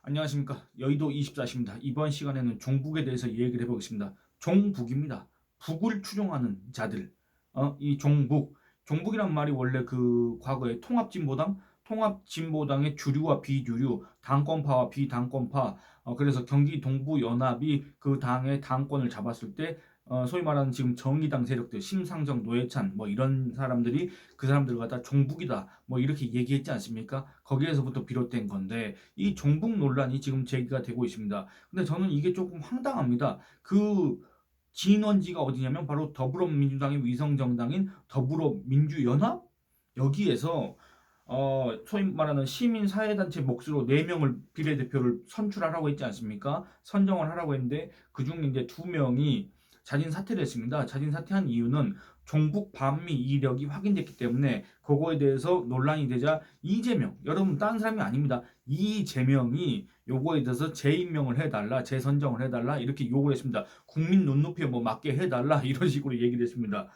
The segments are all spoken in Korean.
안녕하십니까. 여의도 24시입니다. 이번 시간에는 종북에 대해서 얘기를 해보겠습니다. 종북입니다. 북을 추종하는 자들. 이 종북. 종북이란 말이 원래 그 과거에 통합진보당의 주류와 비주류, 당권파와 비당권파, 그래서 경기 동부연합이 그 당의 당권을 잡았을 때 소위 말하는 지금 정의당 세력들, 심상정, 노회찬 뭐 이런 사람들이 그 사람들을 갖다 종북이다 뭐 이렇게 얘기했지 않습니까? 거기에서부터 비롯된 건데 이 종북 논란이 지금 제기가 되고 있습니다. 근데 저는 이게 조금 황당합니다. 그 진원지가 어디냐면 바로 더불어민주당의 위성정당인 더불어민주연합 여기에서 소위 말하는 시민사회단체 몫으로 4명을 비례대표를 선출하라고 했지 않습니까? 선정을 하라고 했는데 그중 이제 2명이 자진 사퇴를 했습니다. 자진 사퇴한 이유는 종북 반미 이력이 확인됐기 때문에 그거에 대해서 논란이 되자 이재명, 여러분 다른 사람이 아닙니다. 이재명이 요거에 대해서 재임명을 해달라, 재선정을 해달라 이렇게 요구를 했습니다. 국민 눈높이에 뭐 맞게 해달라 이런 식으로 얘기를 했습니다.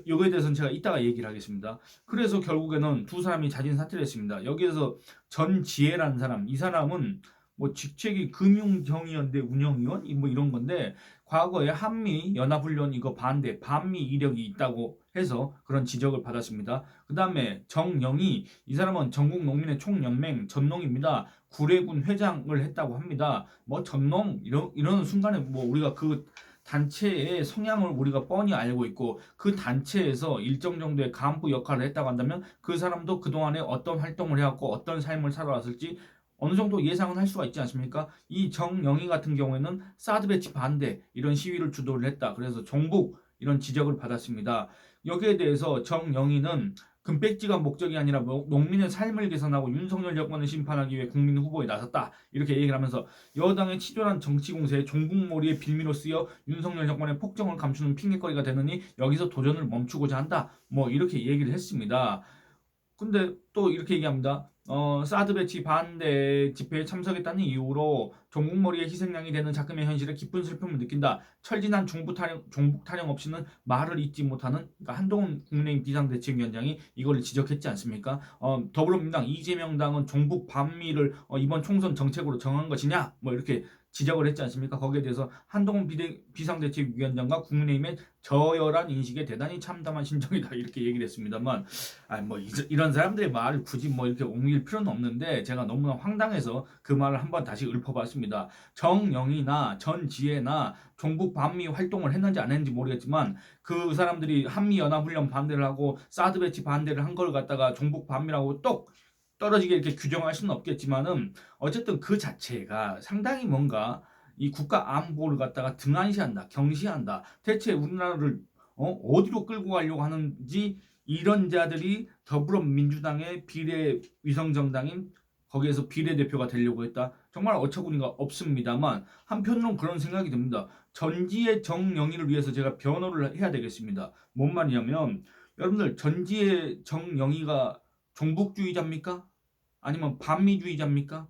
요거에 대해서는 제가 이따가 얘기를 하겠습니다. 그래서 결국에는 두 사람이 자진 사퇴를 했습니다. 여기에서 전지혜라는 사람, 이 사람은 뭐 직책이 금융정의연대 운영위원 뭐 이런 건데 과거에 한미 연합훈련 이거 반대 반미 이력이 있다고 해서 그런 지적을 받았습니다. 그 다음에 정영희 이 사람은 전국농민의 총연맹 전농입니다. 구례군 회장을 했다고 합니다. 뭐 전농 이런 순간에 뭐 우리가 그 단체의 성향을 우리가 뻔히 알고 있고 그 단체에서 일정 정도의 간부 역할을 했다고 한다면 그 사람도 그동안에 어떤 활동을 해왔고 어떤 삶을 살아왔을지 어느 정도 예상은 할 수가 있지 않습니까? 이 정영희 같은 경우에는 사드 배치 반대 이런 시위를 주도를 했다. 그래서 종북 이런 지적을 받았습니다. 여기에 대해서 정영희는 금백지가 목적이 아니라 농민의 삶을 개선하고 윤석열 정권을 심판하기 위해 국민 후보에 나섰다. 이렇게 얘기를 하면서 여당의 치졸한 정치 공세에 종북몰이의 빌미로 쓰여 윤석열 정권의 폭정을 감추는 핑계거리가 되느니 여기서 도전을 멈추고자 한다. 뭐 이렇게 얘기를 했습니다. 근데 또 이렇게 얘기합니다. 사드 배치 반대 집회에 참석했다는 이유로 종북머리의 희생양이 되는 작금의 현실에 기쁜 슬픔을 느낀다. 철진한 종북 타령 없이는 말을 잇지 못하는 그러니까 한동훈 국민의힘 비상대책위원장이 이걸 지적했지 않습니까? 더불어민주당 이재명당은 종북 반미를 이번 총선 정책으로 정한 것이냐? 뭐 이렇게 지적을 했지 않습니까? 거기에 대해서 한동훈 비상대책위원장과 국민의힘의 저열한 인식에 대단히 참담한 심정이다 이렇게 얘기를 했습니다만 뭐 이런 사람들의 말을 굳이 뭐 이렇게 옮길 필요는 없는데 제가 너무나 황당해서 그 말을 한번 다시 읊어봤습니다. 정영이나 전지혜나 종북 반미 활동을 했는지 안 했는지 모르겠지만 그 사람들이 한미 연합훈련 반대를 하고 사드 배치 반대를 한 걸 갖다가 종북 반미라고 똑 떨어지게 이렇게 규정할 수는 없겠지만은 어쨌든 그 자체가 상당히 뭔가 이 국가 안보를 갖다가 등한시한다, 경시한다. 대체 우리나라를 어디로 끌고 가려고 하는지 이런 자들이 더불어민주당의 비례 위성정당인 거기에서 비례대표가 되려고 했다. 정말 어처구니가 없습니다만 한편으로는 그런 생각이 듭니다. 전지의 정영희를 위해서 제가 변호를 해야 되겠습니다. 뭔 말이냐면 여러분들 전지의 정영희가 종북주의자입니까? 아니면 반미주의자입니까?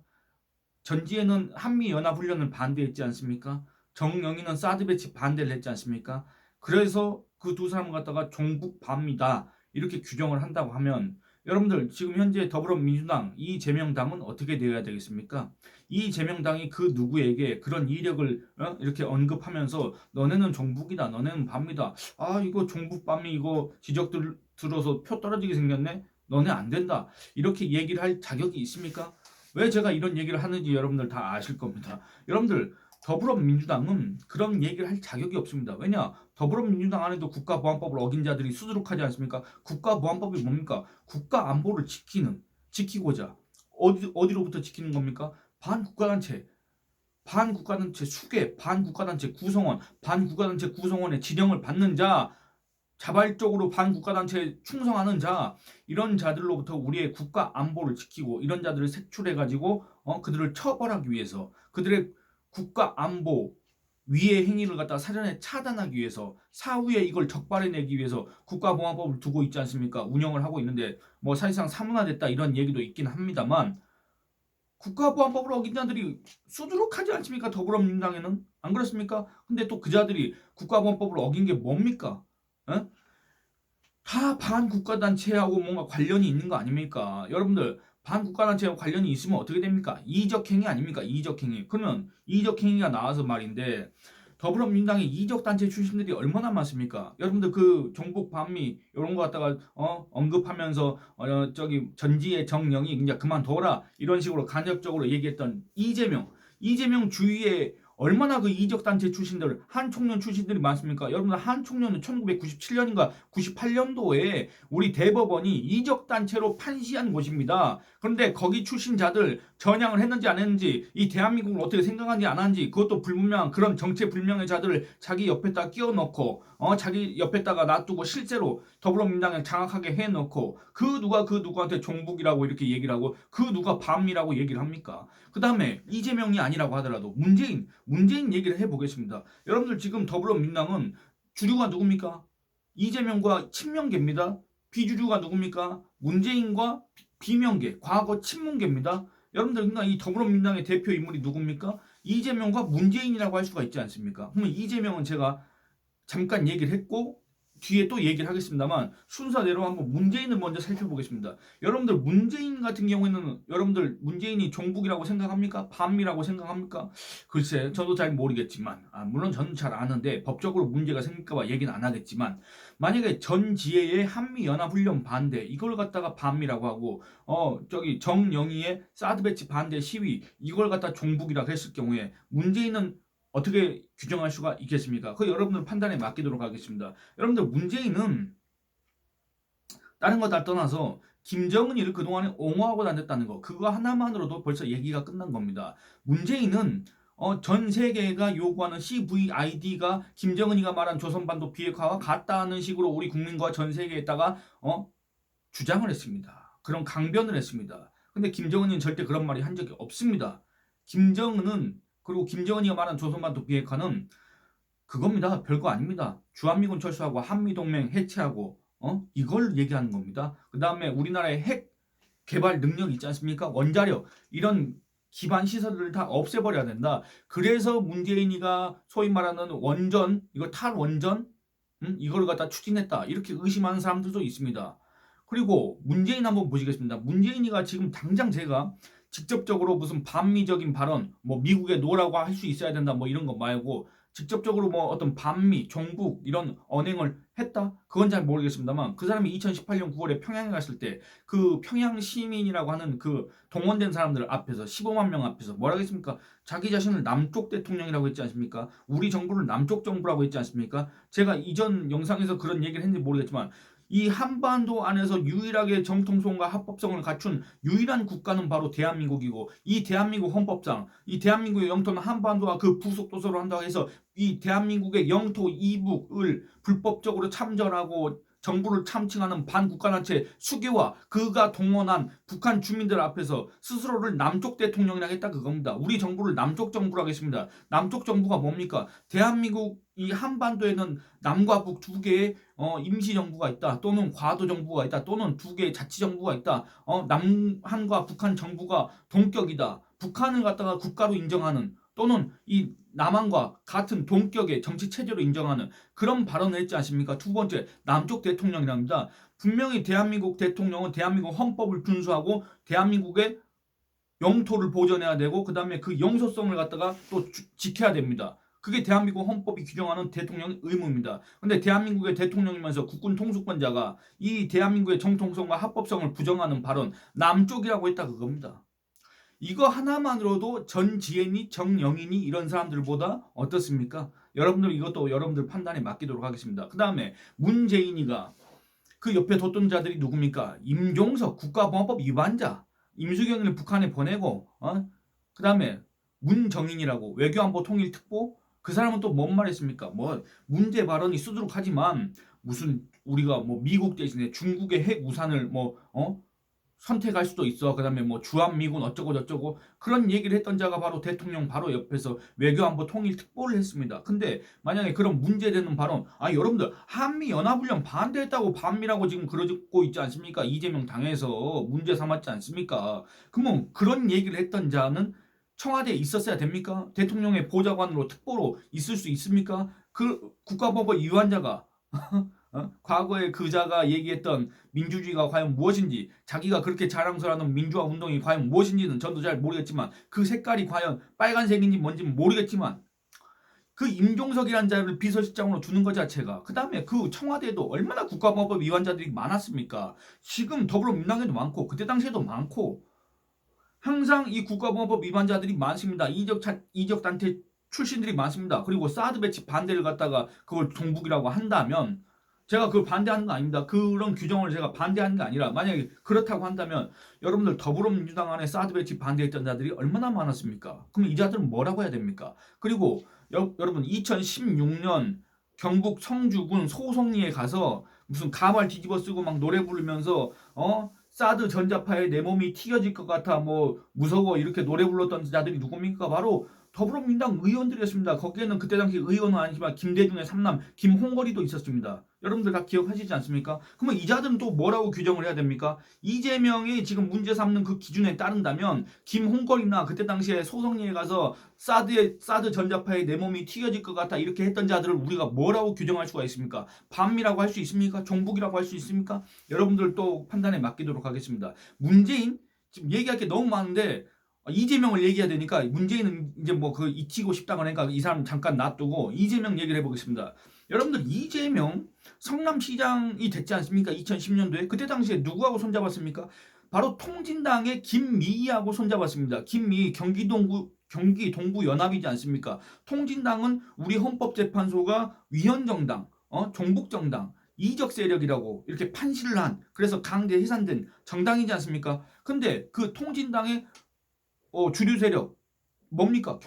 전지에는 한미연합훈련을 반대했지 않습니까? 정영희는 사드 배치 반대를 했지 않습니까? 그래서 그 두 사람을 갖다가 종북 반미다 이렇게 규정을 한다고 하면 여러분들 지금 현재 더불어민주당 이재명당은 어떻게 되어야 되겠습니까? 이재명당이 그 누구에게 그런 이력을 이렇게 언급하면서 너네는 종북이다 너네는 반미다 이거 종북 반미 이거 지적들 들어서 표 떨어지게 생겼네 너네 안 된다 이렇게 얘기를 할 자격이 있습니까? 왜 제가 이런 얘기를 하는지 여러분들 다 아실 겁니다. 여러분들 더불어민주당은 그런 얘기를 할 자격이 없습니다. 왜냐? 더불어민주당 안에도 국가보안법을 어긴 자들이 수두룩하지 않습니까? 국가보안법이 뭡니까? 국가 안보를 지키고자 어디로부터 지키는 겁니까? 반국가단체 수계, 반국가단체 구성원, 반국가단체 구성원의 지령을 받는 자, 자발적으로 반국가단체에 충성하는 자 이런 자들로부터 우리의 국가 안보를 지키고 이런 자들을 색출해가지고 그들을 처벌하기 위해서 그들의 국가 안보 위의 행위를 갖다 사전에 차단하기 위해서 사후에 이걸 적발해내기 위해서 국가보안법을 두고 있지 않습니까? 운영을 하고 있는데 뭐 사실상 사문화됐다 이런 얘기도 있긴 합니다만 국가보안법을 어긴 자들이 수두룩하지 않습니까? 더불어민주당에는 안 그렇습니까? 근데 또 그 자들이 국가보안법을 어긴 게 뭡니까? 다 반국가단체하고 뭔가 관련이 있는 거 아닙니까? 여러분들 반국가단체와 관련이 있으면 어떻게 됩니까? 이적행위 아닙니까? 이적행위. 그러면 이적행위가 나와서 말인데 더불어민주당의 이적단체 출신들이 얼마나 많습니까? 여러분들 그 종북 반미 이런 거 갖다가 언급하면서 저기 전지의 정령이 이제 그만둬라 이런 식으로 간접적으로 얘기했던 이재명 주위에 얼마나 그 이적단체 출신들, 한총련 출신들이 많습니까? 여러분들 한총련은 1997년인가 98년도에 우리 대법원이 이적단체로 판시한 곳입니다. 그런데 거기 출신자들 전향을 했는지 안 했는지, 이 대한민국을 어떻게 생각하는지 안 하는지, 그것도 불분명한 그런 정체 불명의 자들을 자기 옆에다 끼워 넣고, 자기 옆에다가 놔두고 실제로 더불어민주당을 장악하게 해놓고, 그 누가 그 누구한테 종북이라고 이렇게 얘기를 하고, 그 누가 반미라고 얘기를 합니까? 그 다음에 이재명이 아니라고 하더라도 문재인 얘기를 해보겠습니다. 여러분들 지금 더불어민주당은 주류가 누굽니까? 이재명과 친명계입니다. 비주류가 누굽니까? 문재인과 비명계, 과거 친문계입니다. 여러분들 그러니까 이 더불어민주당의 대표 인물이 누굽니까? 이재명과 문재인이라고 할 수가 있지 않습니까? 그러면 이재명은 제가 잠깐 얘기를 했고 뒤에 또 얘기를 하겠습니다만 순서대로 한번 문재인을 먼저 살펴보겠습니다. 여러분들 문재인 같은 경우에는 여러분들 문재인이 종북이라고 생각합니까? 반미라고 생각합니까? 글쎄 저도 잘 모르겠지만 물론 저는 잘 아는데 법적으로 문제가 생길까봐 얘기는 안 하겠지만 만약에 전지혜의 한미연합훈련 반대 이걸 갖다가 반미라고 하고 저기 정영희의 사드배치 반대 시위 이걸 갖다 종북이라고 했을 경우에 문재인은 어떻게 규정할 수가 있겠습니까? 그 여러분들 판단에 맡기도록 하겠습니다. 여러분들 문재인은 다른 거 다 떠나서 김정은이를 그동안에 옹호하고 다녔다는 거 그거 하나만으로도 벌써 얘기가 끝난 겁니다. 문재인은 전 세계가 요구하는 CVID가 김정은이가 말한 조선반도 비핵화와 같다는 식으로 우리 국민과 전 세계에다가 주장을 했습니다. 그런 강변을 했습니다. 근데 김정은이는 절대 그런 말이 한 적이 없습니다. 김정은은 그리고 김정은이가 말한 조선반도 비핵화는 그겁니다. 별거 아닙니다. 주한미군 철수하고 한미동맹 해체하고 이걸 얘기하는 겁니다. 그 다음에 우리나라의 핵 개발 능력 있지 않습니까? 원자력 이런 기반 시설들을 다 없애버려야 된다. 그래서 문재인이가 소위 말하는 원전 이거 탈원전 이걸 갖다 추진했다. 이렇게 의심하는 사람들도 있습니다. 그리고 문재인 한번 보시겠습니다. 문재인이가 지금 당장 제가 직접적으로 무슨 반미적인 발언, 뭐 미국에 노라고 할 수 있어야 된다, 뭐 이런 거 말고 직접적으로 뭐 어떤 반미, 종북 이런 언행을 했다? 그건 잘 모르겠습니다만 그 사람이 2018년 9월에 평양에 갔을 때 그 평양 시민이라고 하는 그 동원된 사람들 앞에서 15만 명 앞에서 뭐라 했습니까? 자기 자신을 남쪽 대통령이라고 했지 않습니까? 우리 정부를 남쪽 정부라고 했지 않습니까? 제가 이전 영상에서 그런 얘기를 했는지 모르겠지만 이 한반도 안에서 유일하게 정통성과 합법성을 갖춘 유일한 국가는 바로 대한민국이고 이 대한민국 헌법상 이 대한민국의 영토는 한반도와 그 부속 도서로 한다고 해서 이 대한민국의 영토 이북을 불법적으로 참전하고 정부를 참칭하는 반국가단체 수계와 그가 동원한 북한 주민들 앞에서 스스로를 남쪽 대통령이라고 했다 그겁니다. 우리 정부를 남쪽 정부라고 했습니다. 남쪽 정부가 뭡니까? 대한민국 이 한반도에는 남과 북 두 개의 임시정부가 있다. 또는 과도정부가 있다. 또는 두 개의 자치정부가 있다. 남한과 북한 정부가 동격이다. 북한을 갖다가 국가로 인정하는 또는 이 남한과 같은 동격의 정치 체제로 인정하는 그런 발언을 했지 않습니까? 두 번째, 남쪽 대통령이랍니다. 분명히 대한민국 대통령은 대한민국 헌법을 준수하고 대한민국의 영토를 보존해야 되고 그 다음에 그 영소성을 갖다가 또 지켜야 됩니다. 그게 대한민국 헌법이 규정하는 대통령의 의무입니다. 근데 대한민국의 대통령이면서 국군 통수권자가 이 대한민국의 정통성과 합법성을 부정하는 발언 남쪽이라고 했다 그겁니다. 이거 하나만으로도 전지혜니 정영인이 이런 사람들보다 어떻습니까? 여러분들 이것도 여러분들 판단에 맡기도록 하겠습니다. 그 다음에 문재인이가 그 옆에 뒀던 자들이 누굽니까? 임종석 국가보안법 위반자 임수경을 북한에 보내고 그 다음에 문정인이라고 외교안보 통일특보 그 사람은 또 뭔 말했습니까? 뭐 문제 발언이 수두룩하지만 무슨 우리가 뭐 미국 대신에 중국의 핵 우산을 선택할 수도 있어. 그 다음에 뭐 주한미군 어쩌고 저쩌고 그런 얘기를 했던 자가 바로 대통령 바로 옆에서 외교안보 통일특보를 했습니다. 근데 만약에 그런 문제되는 발언 여러분들 한미연합훈련 반대했다고 반미라고 지금 그러고 있지 않습니까? 이재명 당에서 문제 삼았지 않습니까? 그러면 그런 얘기를 했던 자는 청와대에 있었어야 됩니까? 대통령의 보좌관으로 특보로 있을 수 있습니까? 그 국가보안법 위반자가 과거에 그자가 얘기했던 민주주의가 과연 무엇인지, 자기가 그렇게 자랑스러워하는 민주화 운동이 과연 무엇인지는 저도 잘 모르겠지만, 그 색깔이 과연 빨간색인지 뭔지는 모르겠지만, 그 임종석이라는 자를 비서실장으로 두는 것 자체가, 그 다음에 그 청와대에도 얼마나 국가보안법 위반자들이 많았습니까? 지금 더불어민주당에도 많고 그때 당시에도 많고, 항상 이 국가보안법 위반자들이 많습니다. 이적 단체 출신들이 많습니다. 그리고 사드 배치 반대를 갖다가 그걸 종북이라고 한다면, 제가 그걸 반대하는 거 아닙니다. 그런 규정을 제가 반대하는 게 아니라, 만약에 그렇다고 한다면 여러분들 더불어민주당 안에 사드 배치 반대했던 자들이 얼마나 많았습니까? 그럼 이 자들은 뭐라고 해야 됩니까? 그리고 여러분 2016년 경북 성주군 소송리에 가서 무슨 가발 뒤집어 쓰고 막 노래 부르면서 사드 전자파에 내 몸이 튀겨질 것 같아 뭐 무서워 이렇게 노래 불렀던 자들이 누굽니까? 바로 더불어민주당 의원들이었습니다. 거기에는 그때 당시 의원은 아니지만 김대중의 삼남 김홍거리도 있었습니다. 여러분들 다 기억하시지 않습니까? 그러면 이 자들은 또 뭐라고 규정을 해야 됩니까? 이재명이 지금 문제 삼는 그 기준에 따른다면 김홍거리나 그때 당시에 소송리에 가서 사드 전자파에 내 몸이 튀겨질 것 같아 이렇게 했던 자들을 우리가 뭐라고 규정할 수가 있습니까? 반미라고 할 수 있습니까? 종북이라고 할 수 있습니까? 여러분들 또 판단에 맡기도록 하겠습니다. 문재인 지금 얘기할 게 너무 많은데 이재명을 얘기해야 되니까, 문재인은 이제 뭐 그 잊히고 싶다 그러니까 이 사람 잠깐 놔두고 이재명 얘기를 해보겠습니다. 여러분들 이재명 성남시장이 됐지 않습니까? 2010년도에 그때 당시에 누구하고 손잡았습니까? 바로 통진당의 김미희하고 손잡았습니다. 김미희 경기 동부 연합이지 않습니까? 통진당은 우리 헌법재판소가 위헌정당, 종북정당, 이적 세력이라고 이렇게 판시를 한, 그래서 강제 해산된 정당이지 않습니까? 근데 그 통진당의 주류 세력 뭡니까?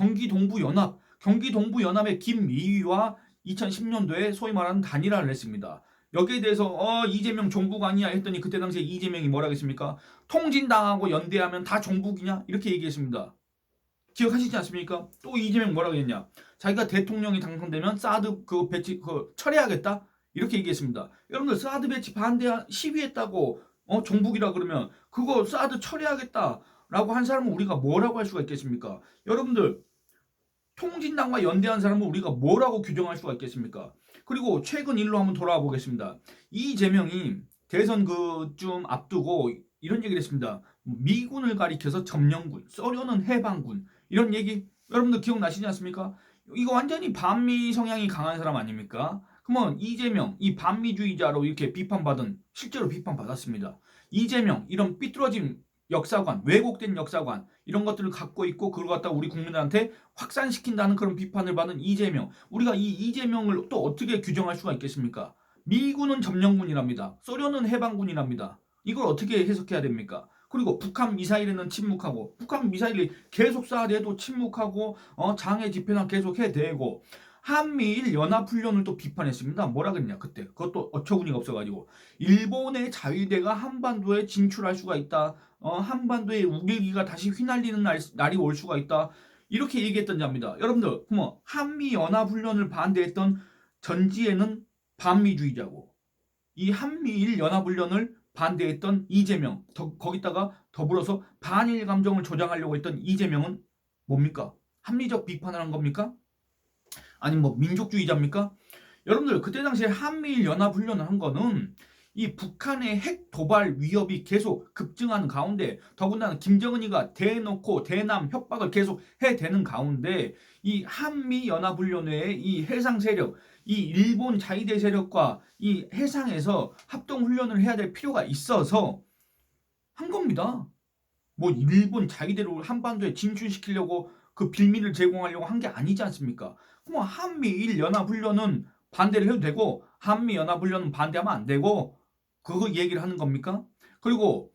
경기동부연합의 김미희와 2010년도에 소위 말하는 단일화를 했습니다. 여기에 대해서 이재명 종북 아니야 했더니 그때 당시에 이재명이 뭐라 했습니까? 통진당하고 연대하면 다 종북이냐? 이렇게 얘기했습니다. 기억하시지 않습니까? 또 이재명 뭐라고 했냐? 자기가 대통령이 당선되면 사드 그 배치 철회하겠다? 이렇게 얘기했습니다. 여러분들 사드 배치 반대 시위했다고 종북이라 그러면 그거 사드 철회하겠다 라고 한 사람은 우리가 뭐라고 할 수가 있겠습니까? 여러분들 통진당과 연대한 사람은 우리가 뭐라고 규정할 수가 있겠습니까? 그리고 최근 일로 한번 돌아와 보겠습니다. 이재명이 대선 좀 앞두고 이런 얘기를 했습니다. 미군을 가리켜서 점령군, 써려는 해방군, 이런 얘기 여러분들 기억나시지 않습니까? 이거 완전히 반미 성향이 강한 사람 아닙니까? 그러면 이재명 이 반미주의자로 이렇게 비판받은, 실제로 비판받았습니다. 이재명 이런 삐뚤어진 역사관, 왜곡된 역사관 이런 것들을 갖고 있고 그걸 갖다 우리 국민들한테 확산시킨다는 그런 비판을 받은 이재명, 우리가 이 이재명을 또 어떻게 규정할 수가 있겠습니까? 미군은 점령군이랍니다. 소련은 해방군이랍니다. 이걸 어떻게 해석해야 됩니까? 그리고 북한 미사일에는 침묵하고, 북한 미사일이 계속 쏴대도 침묵하고 장애 집회나 계속 해대고, 한미일 연합훈련을 또 비판했습니다. 뭐라 그랬냐 그때. 그것도 어처구니가 없어가지고 일본의 자위대가 한반도에 진출할 수가 있다. 한반도에 우길기가 다시 휘날리는 날이 올 수가 있다. 이렇게 얘기했던 자입니다. 여러분들 그러면 한미연합훈련을 반대했던 전지에는 반미주의자고, 이 한미일 연합훈련을 반대했던 이재명, 거기다가 더불어서 반일 감정을 조장하려고 했던 이재명은 뭡니까? 합리적 비판을 한 겁니까? 아니면 뭐 민족주의자입니까? 여러분들 그때 당시에 한미일 연합훈련을 한 거는 이 북한의 핵 도발 위협이 계속 급증하는 가운데, 더군다나 김정은이가 대놓고 대남 협박을 계속 해대는 가운데, 이 한미 연합훈련의 이 해상 세력, 이 일본 자위대 세력과 이 해상에서 합동 훈련을 해야 될 필요가 있어서 한 겁니다. 뭐 일본 자위대로 한반도에 진출시키려고 그 빌미를 제공하려고 한 게 아니지 않습니까? 그럼 한미일 연합훈련은 반대를 해도 되고 한미 연합훈련은 반대하면 안 되고, 그거 얘기를 하는 겁니까? 그리고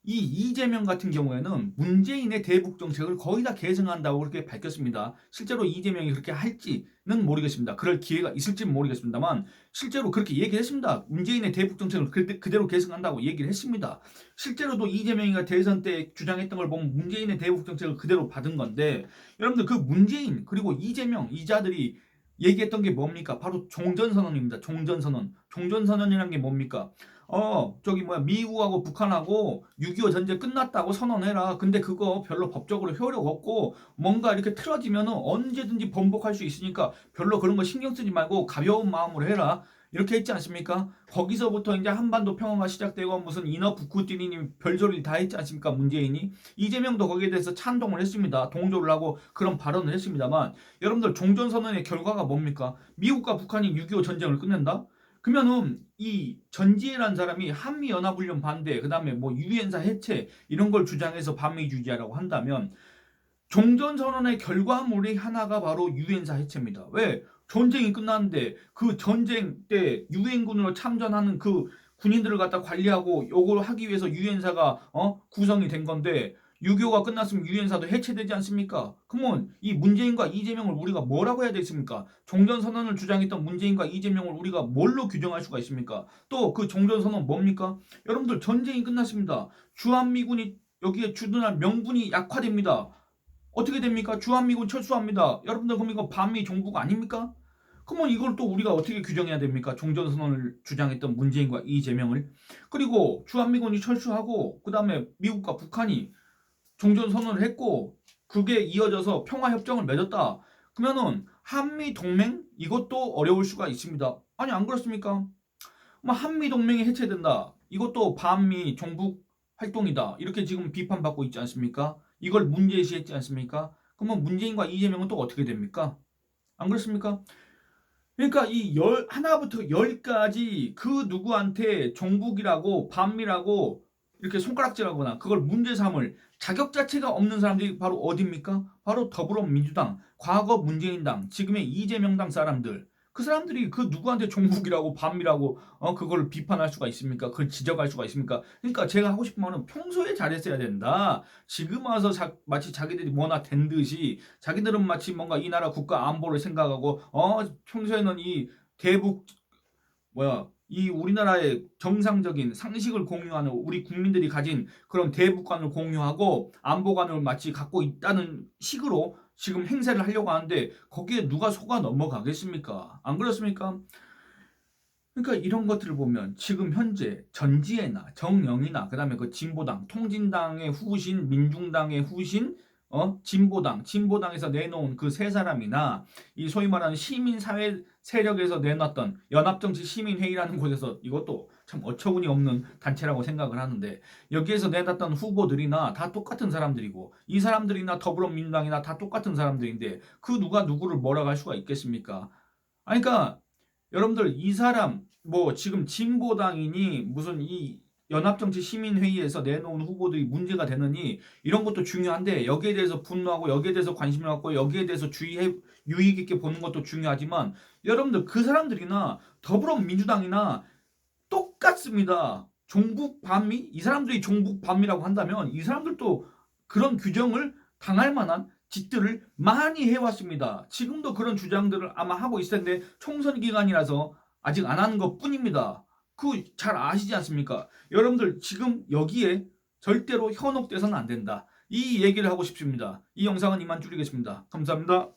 이 이재명 같은 경우에는 문재인의 대북 정책을 거의 다 계승한다고 그렇게 밝혔습니다. 실제로 이재명이 그렇게 할지는 모르겠습니다. 그럴 기회가 있을지는 모르겠습니다만 실제로 그렇게 얘기했습니다. 문재인의 대북 정책을 그대로 계승한다고 얘기를 했습니다. 실제로도 이재명이가 대선 때 주장했던 걸 보면 문재인의 대북 정책을 그대로 받은 건데, 여러분들 그 문재인 그리고 이재명 이자들이 얘기했던 게 뭡니까? 바로 종전선언입니다. 종전선언. 종전선언이라는 게 뭡니까? 미국하고 북한하고 6.25 전쟁 끝났다고 선언해라. 근데 그거 별로 법적으로 효력 없고 뭔가 이렇게 틀어지면 언제든지 번복할 수 있으니까 별로 그런 거 신경 쓰지 말고 가벼운 마음으로 해라. 이렇게 했지 않습니까? 거기서부터 이제 한반도 평화가 시작되고 무슨 이너 북쿠티니 별소리를 다 했지 않습니까? 문재인이. 이재명도 거기에 대해서 찬동을 했습니다. 동조를 하고 그런 발언을 했습니다만 여러분들 종전선언의 결과가 뭡니까? 미국과 북한이 6.25 전쟁을 끝낸다? 그러면은 이 전지혜라는 사람이 한미연합훈련 반대, 그 다음에 뭐 유엔사 해체 이런 걸 주장해서 반미주의자라고 한다면 종전선언의 결과물이 하나가 바로 유엔사 해체입니다. 왜? 전쟁이 끝났는데 그 전쟁 때 유엔군으로 참전하는 그 군인들을 갖다 관리하고 요걸 하기 위해서 유엔사가 구성이 된 건데 6.25가 끝났으면 유엔사도 해체되지 않습니까? 그러면 이 문재인과 이재명을 우리가 뭐라고 해야 되겠습니까? 종전선언을 주장했던 문재인과 이재명을 우리가 뭘로 규정할 수가 있습니까? 또 그 종전선언 뭡니까? 여러분들 전쟁이 끝났습니다. 주한미군이 여기에 주둔할 명분이 약화됩니다. 어떻게 됩니까? 주한미군 철수합니다. 여러분들 그럼 이거 반미 종북 아닙니까? 그러면 이걸 또 우리가 어떻게 규정해야 됩니까? 종전선언을 주장했던 문재인과 이재명을. 그리고 주한미군이 철수하고 그 다음에 미국과 북한이 종전선언을 했고 그게 이어져서 평화협정을 맺었다. 그러면은 한미동맹 이것도 어려울 수가 있습니다. 아니 안 그렇습니까? 뭐 한미동맹이 해체된다. 이것도 반미 종북 활동이다. 이렇게 지금 비판받고 있지 않습니까? 이걸 문제시했지 않습니까? 그러면 문재인과 이재명은 또 어떻게 됩니까? 안 그렇습니까? 그러니까 이 하나부터 열까지 그 누구한테 종북이라고 반미라고 이렇게 손가락질하거나 그걸 문제 삼을 자격 자체가 없는 사람들이 바로 어디입니까? 바로 더불어민주당, 과거 문재인당, 지금의 이재명당 사람들. 그 사람들이 그 누구한테 종북이라고 반미라고 그걸 비판할 수가 있습니까? 그걸 지적할 수가 있습니까? 그러니까 제가 하고 싶은 말은 평소에 잘했어야 된다. 지금 와서 마치 자기들이 뭐나 된 듯이 자기들은 마치 뭔가 이 나라 국가 안보를 생각하고 평소에는 이 대북 이 우리나라의 정상적인 상식을 공유하는 우리 국민들이 가진 그런 대북관을 공유하고 안보관을 마치 갖고 있다는 식으로 지금 행세를 하려고 하는데 거기에 누가 속아 넘어가겠습니까? 안 그렇습니까? 그러니까 이런 것들을 보면 지금 현재 전지혜나 정영이나 그다음에 그 진보당, 통진당의 후신, 민중당의 후신, 진보당에서 내놓은 그 세 사람이나 이 소위 말하는 시민사회 세력에서 내놨던 연합정치시민회의라는 곳에서 이것도 참 어처구니 없는 단체라고 생각을 하는데 여기에서 내놨던 후보들이나 다 똑같은 사람들이고 이 사람들이나 더불어민주당이나 다 똑같은 사람들인데 그 누가 누구를 뭐라고 할 수가 있겠습니까? 아니 그러니까 여러분들 이 사람 뭐 지금 진보당이니 무슨 이 연합정치시민회의에서 내놓은 후보들이 문제가 되느니 이런 것도 중요한데 여기에 대해서 분노하고 여기에 대해서 관심을 갖고 여기에 대해서 유익 있게 보는 것도 중요하지만 여러분들 그 사람들이나 더불어민주당이나 똑같습니다. 종북 반미? 이 사람들이 종북 반미라고 한다면 이 사람들도 그런 규정을 당할 만한 짓들을 많이 해왔습니다. 지금도 그런 주장들을 아마 하고 있을 텐데 총선 기간이라서 아직 안 하는 것 뿐입니다. 그 잘 아시지 않습니까? 여러분들 지금 여기에 절대로 현혹돼서는 안 된다. 이 얘기를 하고 싶습니다. 이 영상은 이만 줄이겠습니다. 감사합니다.